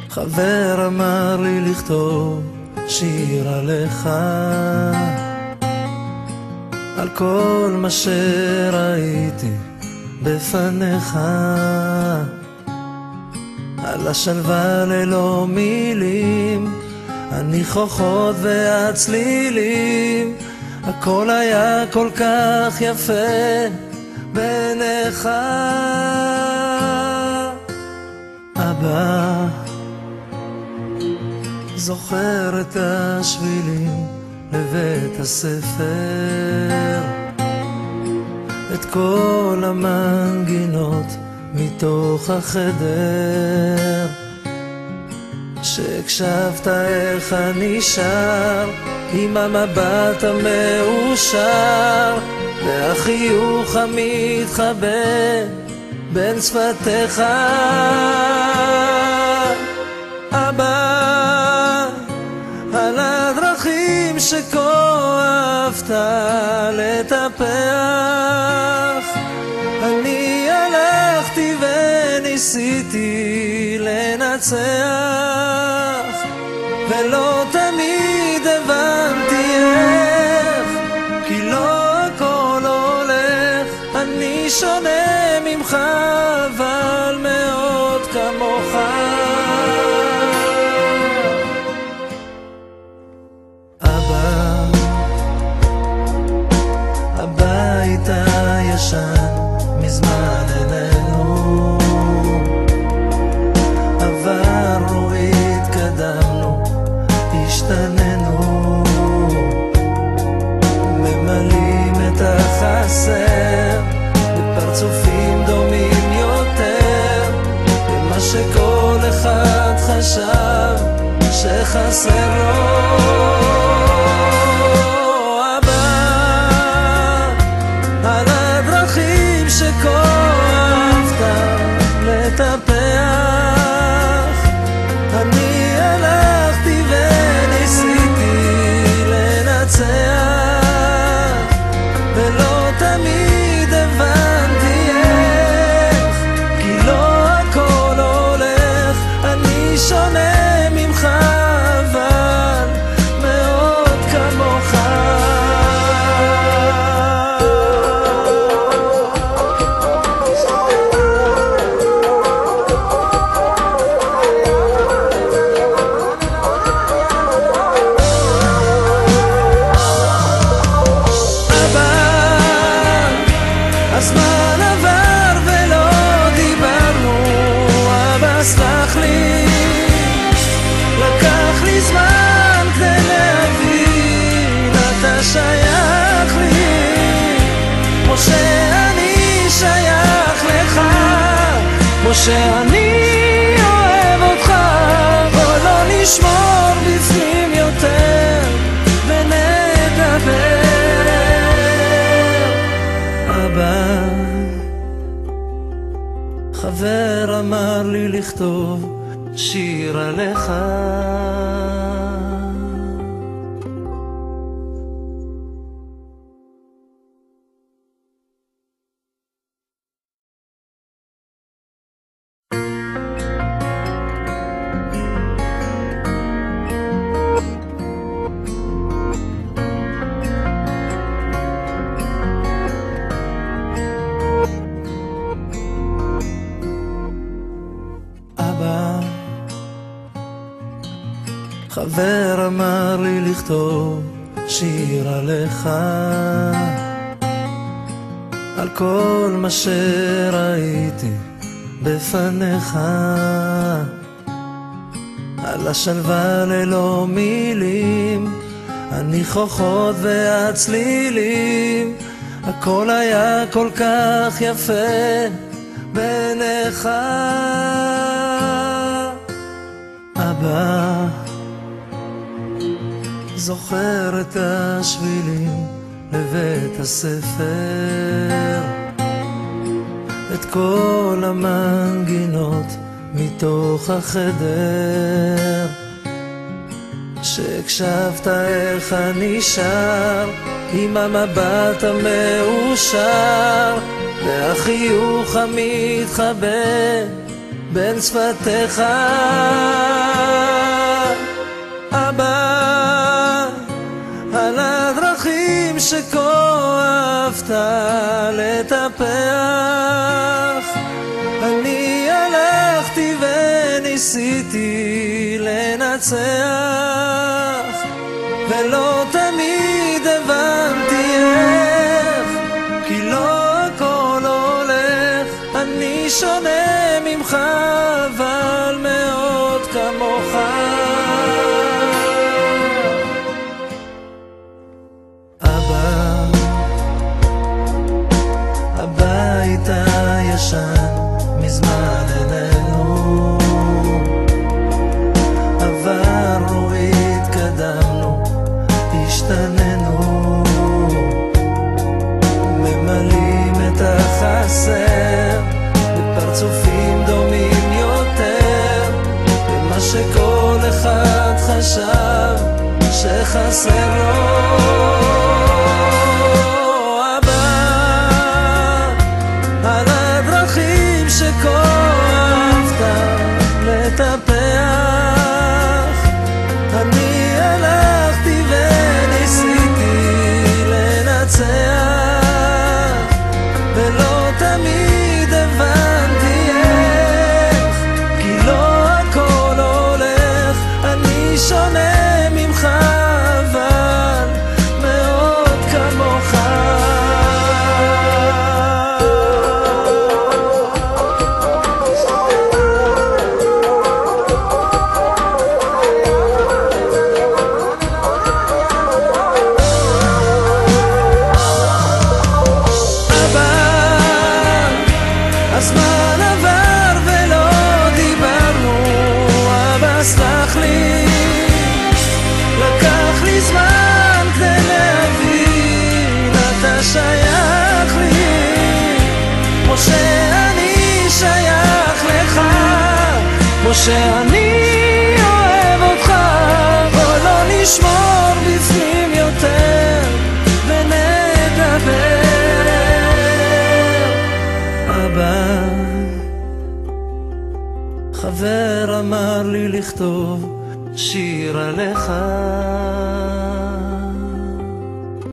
חבר אמר לי לכתוב שיר עליך, על כל מה שראיתי בפניך, על השלווה ללא מילים, הניחוחות והצלילים, הכל היה כל כך יפה בעיניך. אבא, זוכר את השבילים לבית הספר, את כל המנגינות מתוך החדר, שהקשבת איך אני שר עם המבט המאושר והחיוך המתחבא בין שפתיך. אבא, על הדרכים שכה אהבת לטפח, אני הלכתי וניסיתי לנצח, ולא תמיד הבנתי איך, כי לא הכל הולך. אני שונה ממך אבל מאוד כמוך. אבא, הבית הישן מזמן איננו, עברנו, התקדמנו, השתננו, ממלאים את החסר בפרצופים דומים יותר ממה שכל אחד חשב שחסר לו. אני הלכתי וניסיתי לנצח, ולא תמיד הבנתי איך, כי לא הכל הולך. אני שונה ממך אבל מאוד כמוך. הזמן עבר ולא דיברנו, אבא סלח לי, לקח לי זמן כדי להבין, אתה שייך לי כמו שאני שייך לך, כמו שאני אוהב אותך. בוא לא נשמור בפנים יותר ונדבר. אבא, חבר אמר לי לכתוב שיר עליך, חבר אמר לי לכתוב שיר עליך, על כל מה שראיתי בפניך, על השלווה ללא מילים, הניחוחות והצלילים, הכל היה כל כך יפה בעיניך. אבא, זוכר את השבילים לבית הספר, את כל המנגינות מתוך החדר, שהקשבת איך אני שר עם המבט המאושר והחיוך המתחבא בין שפתיך. אבא, על הדרכים שכה אהבת לטפח, אני הלכתי וניסיתי לנצח, ולא תמיד הבנתי איך, כי לא הכל הולך. אני שונה ממך אבל מאוד כמוך. אבא, הבית הישן מזמן איננו, עברנו, התקדמנו, השתננו, ממלאים את החסר בפרצופים דומים יותר במה שכל אחד חשב שחסר לו. אבא, על הדרכים שכה אהבת לטפח, אני הלכתי וניסיתי לנצח, ולא תמיד הבנתי איך, כי לא הכל הולך. אני שונה ממך אבל מאוד כמוך. הזמן עבר ולא דיברנו, אבא סלח לי, לקח לי זמן כדי להבין, אתה שייך לי כמו שאני שייך לך, כמו שאני אוהב אותך. בוא לא נשמור בפנים יותר ונדבר. אבא, חבר אמר לי לכתוב שיר עליך,